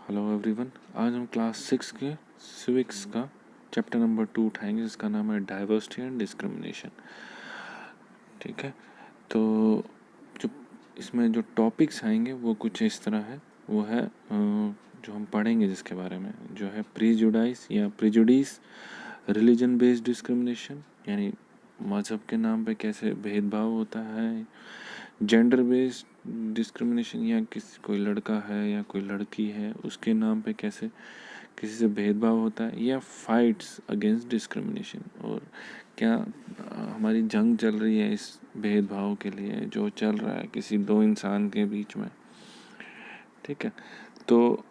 Hello everyone. आज हम class 6 के सिविक्स का चैप्टर नंबर 2 उठाएंगे जिसका नाम है डाइवर्सिटी एंड डिस्क्रिमिनेशन। ठीक है, तो जो इसमें जो टॉपिक्स आएंगे वो कुछ इस तरह है। वो है जो हम पढ़ेंगे जिसके बारे में जो है प्रीजुडाइस या प्रिजुडिस, रिलीजन बेस्ड डिस्क्रिमिनेशन यानी मज़हब के नाम पे कैसे भेदभाव होता है, जेंडर बेस्ड डिस्क्रिमिनेशन या कोई लड़का है या कोई लड़की है उसके नाम पे कैसे किसी से भेदभाव होता है, या फाइट्स अगेंस्ट डिस्क्रिमिनेशन, और क्या हमारी जंग चल रही है इस भेदभाव के लिए जो चल रहा है किसी दो इंसान के बीच में। ठीक है, तो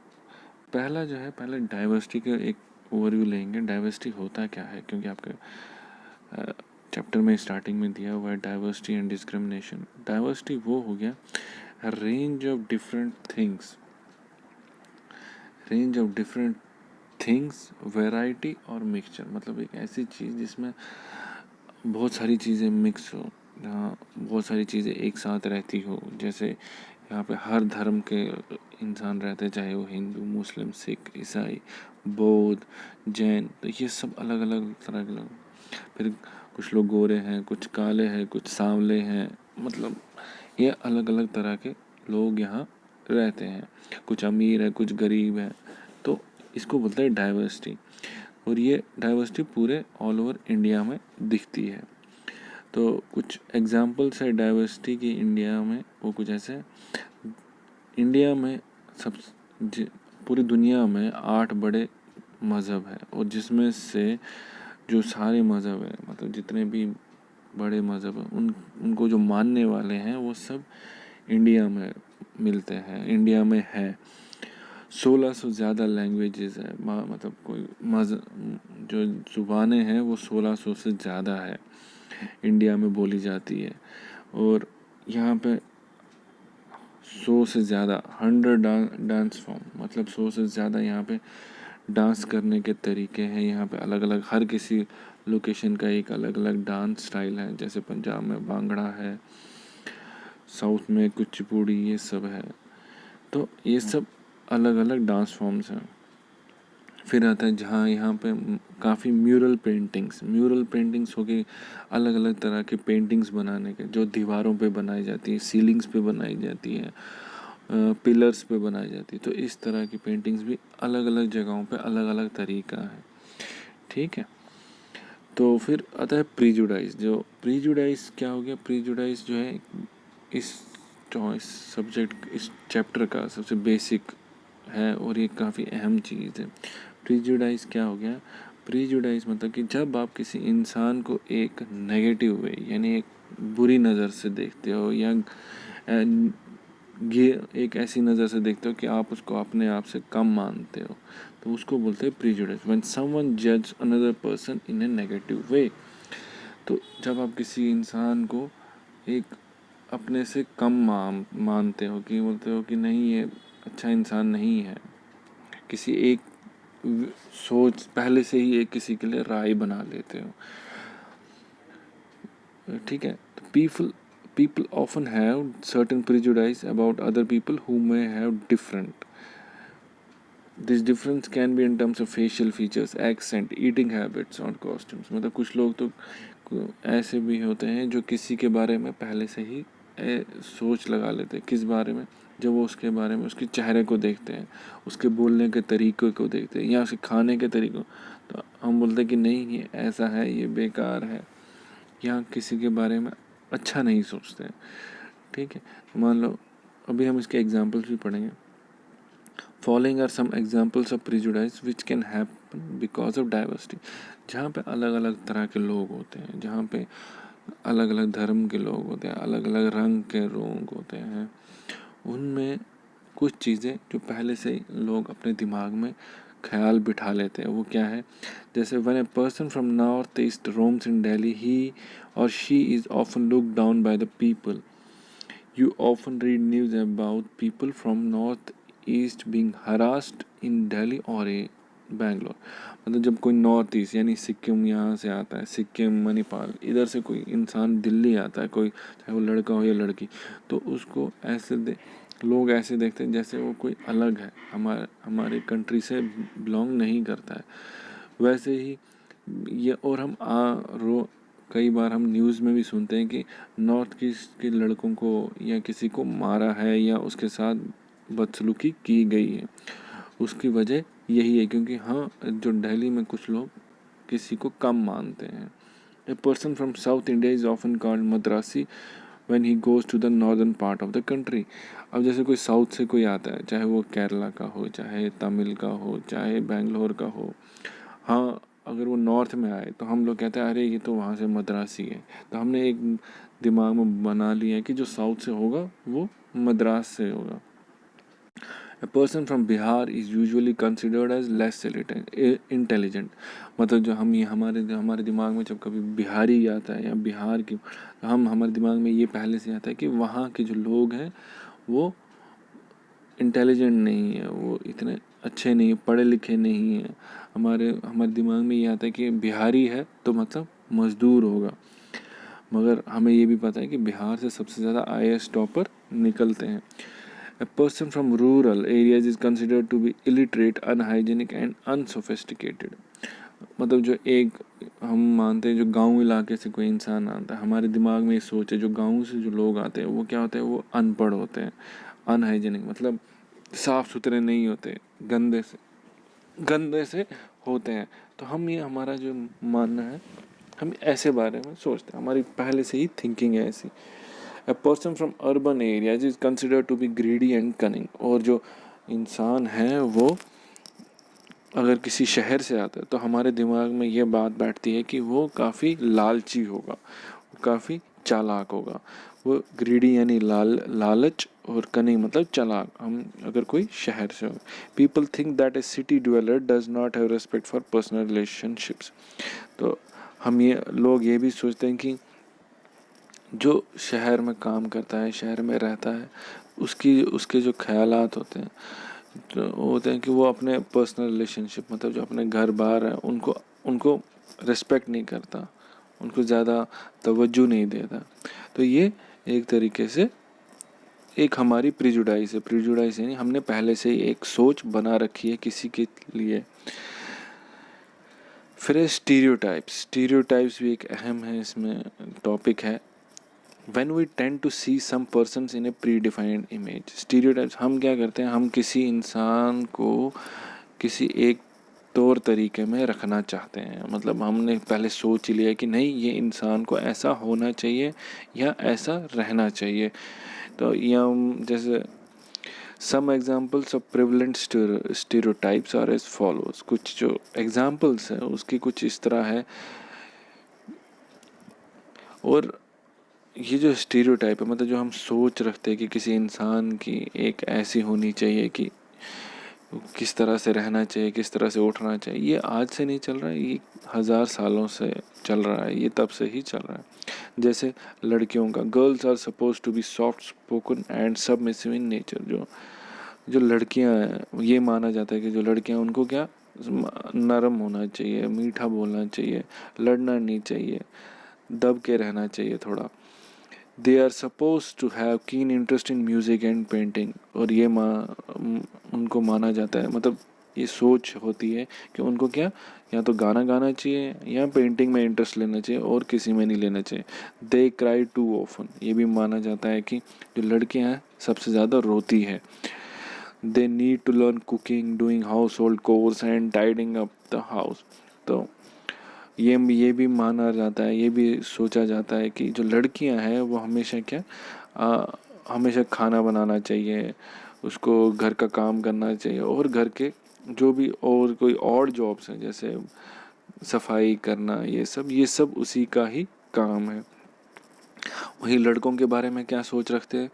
पहले डाइवर्सिटी का एक ओवरव्यू लेंगे। डाइवर्सिटी होता क्या है, क्योंकि आपके चैप्टर में स्टार्टिंग में दिया हुआ है डाइवर्सिटी एंड डिस्क्रिमिनेशन। डाइवर्सिटी वो हो गया range of different things, variety और मिक्सचर, मतलब एक ऐसी चीज़ जिसमें बहुत सारी चीज़ें मिक्स हो, जहाँ बहुत सारी चीज़ें एक साथ रहती हो। जैसे यहाँ पे हर धर्म के इंसान रहते हैं, चाहे वो हिंदू, मुस्लिम, सिख, ईसाई, बौद्ध, जैन, तो ये सब अलग अलग तरह के लोग। फिर कुछ लोग गोरे हैं, कुछ काले हैं, कुछ सांवले हैं, मतलब ये अलग अलग तरह के लोग यहाँ रहते हैं। कुछ अमीर है, कुछ गरीब है, तो इसको बोलते हैं डाइवर्सिटी। और ये डाइवर्सिटी पूरे ऑल ओवर इंडिया में दिखती है। तो कुछ एग्जांपल्स है डाइवर्सिटी की इंडिया में, वो कुछ ऐसे। इंडिया में पूरी दुनिया में 8 बड़े मज़हब हैं, और जिसमें से जो सारे मज़हब हैं, मतलब जितने भी बड़े मज़हब हैं उनको जो मानने वाले हैं वो सब इंडिया में मिलते हैं, इंडिया में है। 1600 ज़्यादा लैंग्वेजेस है, मतलब कोई जो ज़ुबानें हैं वो 1600 से ज़्यादा है इंडिया में बोली जाती है। और यहाँ पे 100 से ज़्यादा 100 डांस फॉर्म, मतलब 100 से ज़्यादा यहाँ पे डांस करने के तरीके हैं। यहाँ पे अलग अलग हर किसी लोकेशन का एक अलग अलग डांस स्टाइल है। जैसे पंजाब में भांगड़ा है, साउथ में कुचिपुड़ी, ये सब है। तो ये सब अलग अलग डांस फॉर्म्स हैं। फिर आता है जहाँ यहाँ पे काफ़ी म्यूरल पेंटिंग्स हो गई, अलग अलग तरह के पेंटिंग्स बनाने के, जो दीवारों पे बनाई जाती है, सीलिंग्स पे बनाई जाती है, पिलर्स पे बनाई जाती है। तो इस तरह की पेंटिंग्स भी अलग अलग जगहों पे अलग अलग तरीका है। ठीक है, तो फिर आता है प्रीजुडाइज क्या हो गया। प्रीजुडाइज जो है इस सब्जेक्ट, इस चैप्टर का सबसे बेसिक है और ये काफ़ी अहम चीज़ है। प्रीजुडाइज क्या हो गया। प्रीजुडाइज मतलब कि जब आप किसी इंसान को एक नेगेटिव वे यानी एक बुरी नज़र से देखते हो, या एक ऐसी नज़र से देखते हो कि आप उसको अपने आप से कम मानते हो, तो उसको बोलते हैं प्रीजुडाइज। व्हेन समवन जज another person in A negative way, तो जब आप किसी इंसान को एक अपने से कम मानते हो, कि बोलते हो कि नहीं ये अच्छा इंसान नहीं है, किसी एक सोच पहले से ही एक किसी के लिए राय बना लेते हो। ठीक है, तो people often have certain prejudice about other people who may have different. This difference can be in terms of facial features, accent, eating habits और costumes। मतलब कुछ लोग तो ऐसे भी होते हैं जो किसी के बारे में पहले से ही सोच लगा लेते हैं। किस बारे में? जब वो उसके बारे में उसके चेहरे को देखते हैं, उसके बोलने के तरीक़े को देखते हैं, या उसके खाने के तरीक़ों, तो हम बोलते हैं कि नहीं ये ऐसा है, ये बेकार है, या किसी के बारे में अच्छा नहीं सोचते हैं। ठीक है, मान लो अभी हम इसके एग्जांपल्स भी पढ़ेंगे। Following are some examples of prejudice which can happen because of diversity. जहाँ पे अलग अलग तरह के लोग होते हैं, जहाँ पे अलग अलग धर्म के लोग होते हैं, अलग अलग रंग के लोग होते हैं, उनमें कुछ चीज़ें जो पहले से ही लोग अपने दिमाग में ख्याल बिठा लेते हैं। वो क्या है? जैसे when a person from north east roams in Delhi, he और she is often looked down by the people. You often read news about people from north east being harassed in Delhi or Bangalore. मतलब जब कोई north east यानी सिक्किम यहाँ से आता है, सिक्किम, मणिपाल, इधर से कोई इंसान दिल्ली आता है, कोई चाहे वो लड़का हो या लड़की, तो उसको ऐसे लोग ऐसे देखते हैं जैसे वो कोई अलग है, हमारे कंट्री से बिलोंग नहीं करता है। वैसे ही ये, और हम कई बार हम न्यूज़ में भी सुनते हैं कि नॉर्थ ईस्ट के लड़कों को या किसी को मारा है या उसके साथ बदसलूकी की गई है। उसकी वजह यही है क्योंकि हाँ, जो दिल्ली में कुछ लोग किसी को कम मानते हैं। A person from south India is often called Madrasi when he goes to the northern part of the country. अब जैसे कोई साउथ से कोई आता है, चाहे वो केरला का हो, चाहे तमिल का हो, चाहे बेंगलोर का हो, हाँ, अगर वो नॉर्थ में आए तो हम लोग कहते हैं अरे ये तो वहाँ से मद्रासी है। तो हमने एक दिमाग में बना लिया है कि जो साउथ से होगा वो मद्रास से होगा। A person from Bihar is usually considered as less intelligent। मतलब जो हमारे दिमाग में जब कभी बिहारी आता है या बिहार की, हमारे दिमाग में ये पहले से आता है कि वहाँ के जो लोग हैं वो इंटेलिजेंट नहीं है, वो इतने अच्छे नहीं, पढ़े लिखे नहीं है। हमारे दिमाग में ये आता है कि बिहारी है तो मतलब मज़दूर होगा। मगर हमें ये भी पता है कि बिहार से सबसे ज़्यादा IAS टॉपर निकलते हैं। A person from rural areas is considered to be illiterate, unhygienic and unsophisticated। मतलब जो एक हम मानते हैं जो गांव इलाके से कोई इंसान आता है, हमारे दिमाग में ये सोच है जो गांव से जो लोग आते हैं वो क्या होते हैं, वो अनपढ़ होते हैं। अनहाइजीनिक मतलब साफ़ सुथरे नहीं होते, गंदे से होते हैं। तो हम ये हमारा जो मानना है, हम ऐसे बारे में सोचते हैं, हमारी पहले से ही थिंकिंग है ऐसी। A person from urban areas is considered to be greedy and cunning। और जो इंसान है वो अगर किसी शहर से आता है तो हमारे दिमाग में ये बात बैठती है कि वो काफ़ी लालची होगा, काफ़ी चालाक होगा। वो ग्रीडी यानी लालच, और कनिंग मतलब चालाक। हम अगर कोई शहर से हो, people think that A city dweller does not have respect for personal relationships. तो लोग ये भी सोचते हैं कि जो शहर में काम करता है, शहर में रहता है, उसके जो ख्यालात होते हैं तो होते हैं कि वो अपने पर्सनल रिलेशनशिप मतलब जो अपने घर बार है उनको रिस्पेक्ट नहीं करता, उनको ज़्यादा तवज्जो नहीं देता। तो ये एक तरीके से एक हमारी प्रिजुडाइस यानी हमने पहले से ही एक सोच बना रखी है किसी के लिए। फिर स्टीरियोटाइप्स भी एक अहम है, इसमें टॉपिक है। When we tend to see some persons in a predefined image, stereotypes, हम क्या करते हैं, हम किसी इंसान को किसी एक तौर तरीके में रखना चाहते हैं। मतलब हमने पहले सोच लिया कि नहीं ये इंसान को ऐसा होना चाहिए या ऐसा रहना चाहिए। तो ये हम जैसे some examples of prevalent stereotypes are as follows. कुछ जो एग्जाम्पल्स है उसकी कुछ इस तरह है। और ये जो स्टीरियोटाइप है मतलब जो हम सोच रखते हैं कि किसी इंसान की एक ऐसी होनी चाहिए कि किस तरह से रहना चाहिए, किस तरह से उठना चाहिए, ये आज से नहीं चल रहा है, ये 1000 सालों से चल रहा है, ये तब से ही चल रहा है। जैसे लड़कियों का, girls are suppose to be soft spoken and submissive in nature. जो लड़कियां हैं ये माना जाता है कि जो लड़कियां उनको क्या नरम होना चाहिए, मीठा बोलना चाहिए, लड़ना नहीं चाहिए, दब के रहना चाहिए थोड़ा। They are suppose to have keen interest in music and painting. और ये उनको माना जाता है, मतलब ये सोच होती है कि उनको क्या या तो गाना गाना चाहिए या पेंटिंग में इंटरेस्ट लेना चाहिए और किसी में नहीं लेना चाहिए। दे क्राई टू ऑफन, ये भी माना जाता है कि जो लड़कियां हैं सबसे ज़्यादा रोती है। They need to learn cooking, doing household chores and tidying up the house. तो ये भी माना जाता है, ये भी सोचा जाता है कि जो लड़कियां हैं वो हमेशा हमेशा खाना बनाना चाहिए, उसको घर का काम करना चाहिए, और घर के जो भी और कोई और जॉब्स हैं जैसे सफाई करना, ये सब उसी का ही काम है। वहीं लड़कों के बारे में क्या सोच रखते हैं,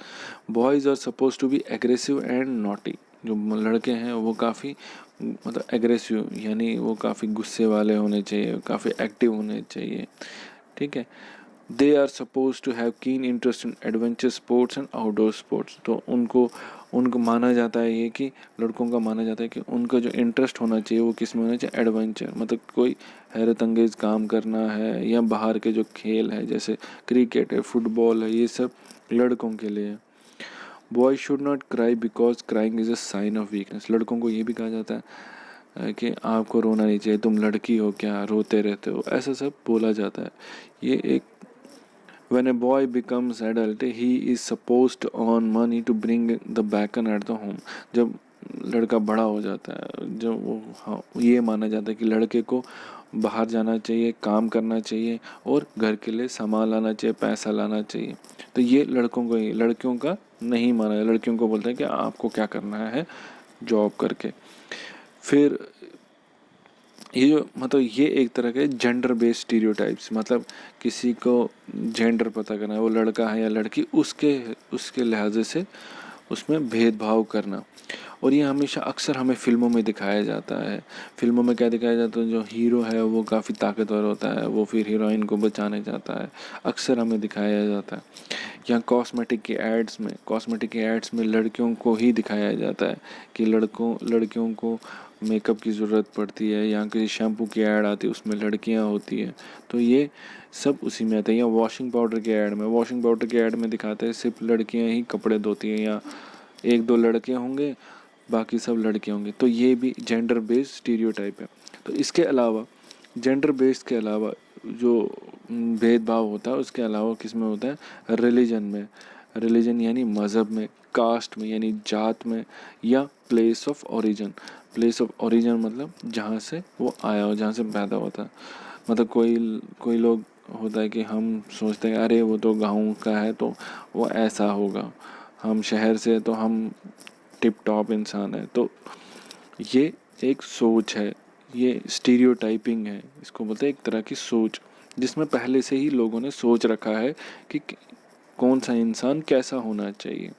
boys are suppose to be aggressive and naughty. जो लड़के हैं वो काफ़ी मतलब एग्रेसिव यानी वो काफ़ी गुस्से वाले होने चाहिए, काफ़ी एक्टिव होने चाहिए, ठीक है। They are suppose to have keen interest in adventure sports and outdoor sports. तो उनको माना जाता है ये कि लड़कों का माना जाता है कि उनका जो इंटरेस्ट होना चाहिए वो किस में होना चाहिए, एडवेंचर, मतलब कोई हैरत अंगेज काम करना है या बाहर के जो खेल है जैसे क्रिकेट है, फुटबॉल है, ये सब लड़कों के लिए है। Boy should not cry because crying is a sign of weakness. लड़कों को ये भी कहा जाता है कि आपको रोना नहीं चाहिए, तुम लड़की हो क्या रोते रहते हो, ऐसा सब बोला जाता है। ये एक When a boy becomes adult, he is supposed to earn money to bring the bacon at the home. जब लड़का बड़ा हो जाता है, जब वो, हाँ, ये माना जाता है कि लड़के को बाहर जाना चाहिए, काम करना चाहिए और घर के लिए सामान लाना चाहिए, पैसा लाना चाहिए। तो ये लड़कों को ही, लड़कियों का नहीं माना है। लड़कियों को बोलते हैं कि आपको क्या करना है जॉब करके। फिर ये जो मतलब ये एक तरह के जेंडर बेस्ड स्टीरियोटाइप्स, मतलब किसी को जेंडर पता करना है, वो लड़का है या लड़की, उसके उसके लिहाजे से उसमें भेदभाव करना। और ये हमेशा अक्सर हमें फिल्मों में दिखाया जाता है। फिल्मों में क्या दिखाया जाता है, जो हीरो है वो काफ़ी ताकतवर होता है, वो फिर हीरोइन को बचाने जाता है, अक्सर हमें दिखाया जाता है। या कॉस्मेटिक के एड्स में लड़कियों को ही दिखाया जाता है कि लड़कियों को मेकअप की ज़रूरत पड़ती है, या किसी शैम्पू की ऐड आती है उसमें लड़कियां होती हैं। तो ये सब उसी में आता है। या वॉशिंग पाउडर के ऐड में दिखाते हैं सिर्फ लड़कियां ही कपड़े धोती हैं, या एक दो लड़के होंगे बाकी सब लड़के होंगे। तो ये भी जेंडर बेस्ड स्टीरियोटाइप है। तो इसके अलावा जेंडर बेस्ड के अलावा जो भेदभाव होता है उसके अलावा किस में होता है, रिलीजन यानी मज़हब में, कास्ट में यानी जात में, या प्लेस ऑफ ओरिजिन मतलब जहाँ से वो आया हो, जहाँ से पैदा होता है। मतलब कोई लोग होता है कि हम सोचते हैं अरे वो तो गाँव का है तो वो ऐसा होगा, हम शहर से तो हम टिप टॉप इंसान है। तो ये एक सोच है, ये स्टीरियोटाइपिंग है, इसको बोलते हैं एक तरह की सोच, जिसमें पहले से ही लोगों ने सोच रखा है कि कौन सा इंसान कैसा होना चाहिए।